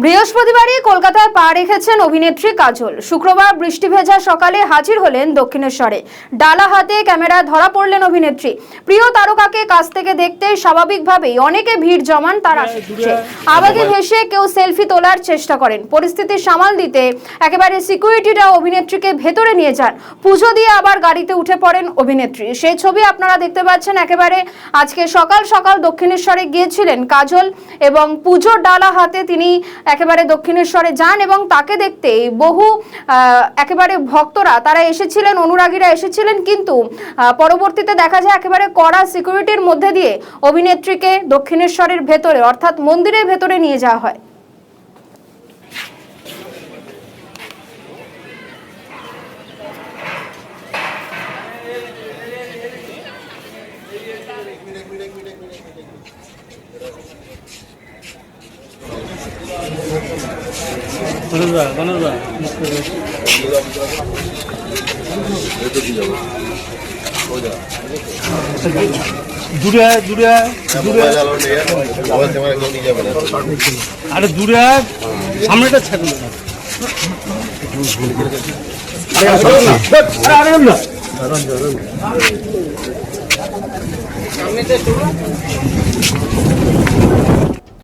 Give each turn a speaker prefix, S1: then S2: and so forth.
S1: বৃহস্পতিবারই কলকাতায় পা রেখেছেন অভিনেত্রী কাজল। শুক্রবার বৃষ্টি ভেজা সকালে হাজির হলেন দক্ষিণেশ্বরে। ডালা হাতে ক্যামেরায় ধরা পড়লেন অভিনেত্রী। প্রিয় তারকাকে কাছ থেকে দেখতে স্বাভাবিকভাবেই অনেকে ভিড় জমান তার আশেপাশে। আবেগে ভেসে কেউ সেলফি তোলার চেষ্টা করেন। পরিস্থিতি সামাল দিতে একেবারে সিকিউরিটিরা অভিনেত্রীকে ভেতরে নিয়ে যান। পুজো দিয়ে আবার গাড়িতে উঠে পড়েন অভিনেত্রী। সেই ছবি আপনারা দেখতে পাচ্ছেন। একেবারে আজকে সকাল সকাল দক্ষিণেশ্বরে গিয়েছিলেন কাজল এবং পুজোর ডালা হাতে তিনি একেবারে দক্ষিণেশ্বরে যান এবং তাকে দেখতে বহু একেবারে ভক্তরা তারা এসেছিলেন, অনুরাগীরা এসেছিলেন, কিন্তু পরবর্তীতে দেখা যায় একেবারে কড়া সিকিউরিটির মধ্যে দিয়ে অভিনেত্রীকে দক্ষিণেশ্বরের ভেতরে অর্থাৎ মন্দিরের ভেতরে নিয়ে যাওয়া হয়।
S2: দূরে দূরে দূরে আরে দূরে সামনেটা ছাড়ুন সামনেটা